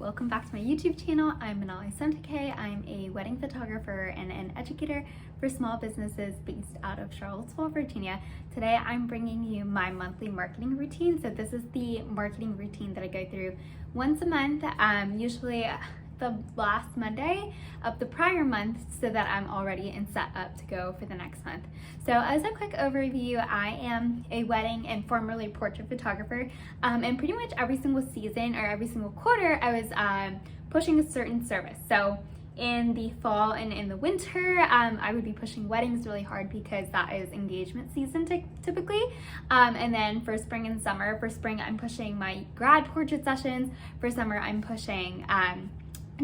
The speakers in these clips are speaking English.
Welcome back to my YouTube channel. I'm Manali Sentake. I'm a wedding photographer and an educator for small businesses based out of Charlottesville, Virginia. Today I'm bringing you my monthly marketing routine. So this is the marketing routine that I go through once a month, usually the last Monday of the prior month, so that I'm all ready and set up to go for the next month. So as a quick overview, I am a wedding and formerly portrait photographer, and pretty much every single season or every single quarter I was pushing a certain service. So in the fall and in the winter, I would be pushing weddings really hard because that is engagement season typically. And then for spring and summer, for spring I'm pushing my grad portrait sessions. For summer I'm pushing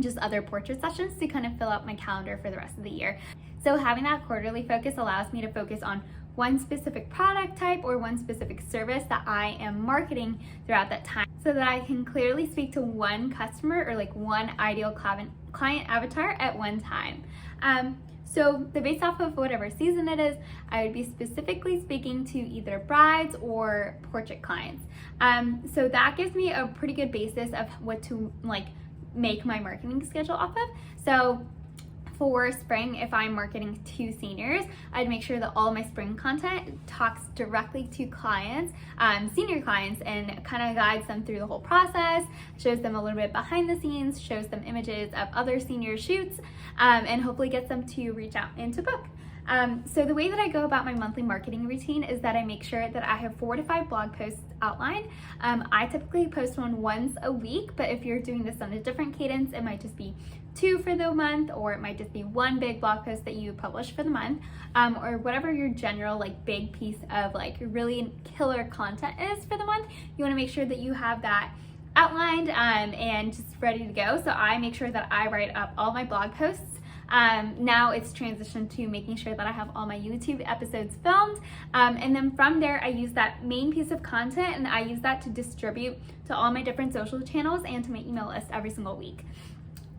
just other portrait sessions to kind of fill out my calendar for the rest of the year. So having that quarterly focus allows me to focus on one specific product type or one specific service that I am marketing throughout that time, so that I can clearly speak to one customer or like one ideal client avatar at one time. So based off of whatever season it is, I would be specifically speaking to either brides or portrait clients. So that gives me a pretty good basis of what to make my marketing schedule off of. So for spring, if I'm marketing to seniors, I'd make sure that all my spring content talks directly to clients, senior clients, and kind of guides them through the whole process, shows them a little bit behind the scenes, shows them images of other senior shoots, and hopefully gets them to reach out and to book. So the way that I go about my monthly marketing routine is that I make sure that I have 4 to 5 blog posts outlined. I typically post one once a week, but if you're doing this on a different cadence, it might just be 2 for the month, or it might just be 1 big blog post that you publish for the month, or whatever your general big piece of really killer content is for the month. You want to make sure that you have that outlined and just ready to go. So I make sure that I write up all my blog posts. Now it's transitioned to making sure that I have all my YouTube episodes filmed, and then from there I use that main piece of content and I use that to distribute to all my different social channels and to my email list every single week.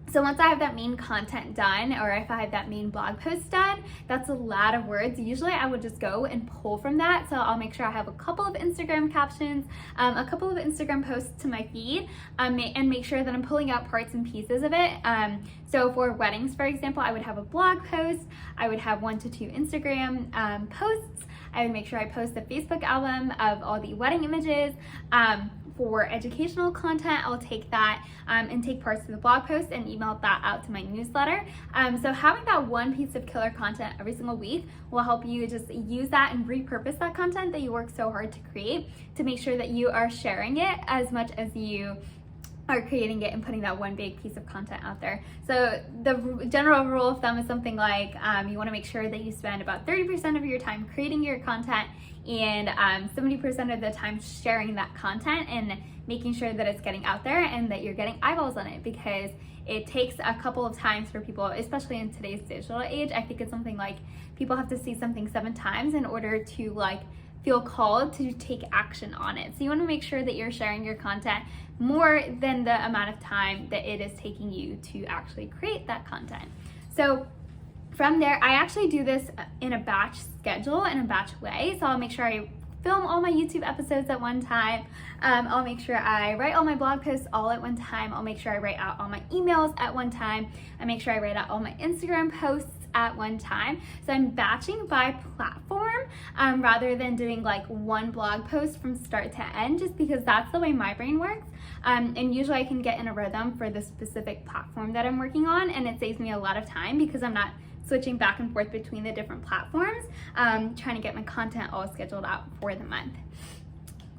So once I have that main content done, or if I have that main blog post done, that's a lot of words. Usually I would just go and pull from that. So I'll make sure I have a couple of Instagram captions, a couple of Instagram posts to my feed, and make sure that I'm pulling out parts and pieces of it. So for weddings, for example, I would have a blog post, I would have 1 to 2 Instagram posts, I would make sure I post a Facebook album of all the wedding images. For educational content, I'll take that and take parts of the blog post and email that out to my newsletter. So having that one piece of killer content every single week will help you just use that and repurpose that content that you work so hard to create, to make sure that you are sharing it as much as you are creating it and putting that one big piece of content out there. So the general rule of thumb is something like you want to make sure that you spend about 30% of your time creating your content and 70% of the time sharing that content and making sure that it's getting out there and that you're getting eyeballs on it, because it takes a couple of times for people, especially in today's digital age. I think it's something like people have to see something 7 times in order to feel called to take action on it. So you want to make sure that you're sharing your content more than the amount of time that it is taking you to actually create that content. So from there, I actually do this in a batch schedule, in a batch way. So I'll make sure I film all my YouTube episodes at one time. I'll make sure I write all my blog posts all at one time. I'll make sure I write out all my emails at one time. I make sure I write out all my Instagram posts at one time. So I'm batching by platform rather than doing one blog post from start to end, just because that's the way my brain works. And usually I can get in a rhythm for the specific platform that I'm working on, and it saves me a lot of time because I'm not switching back and forth between the different platforms, trying to get my content all scheduled out for the month.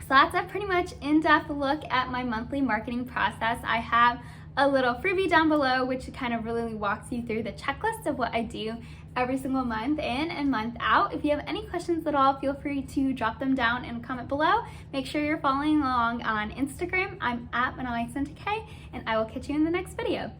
So that's a pretty much in-depth look at my monthly marketing process. I have a little freebie down below which kind of really walks you through the checklist of what I do every single month in and month out. If you have any questions at all, feel free to drop them down in a comment below. Make sure you're following along on Instagram. I'm at Manali Sentake, and I will catch you in the next video.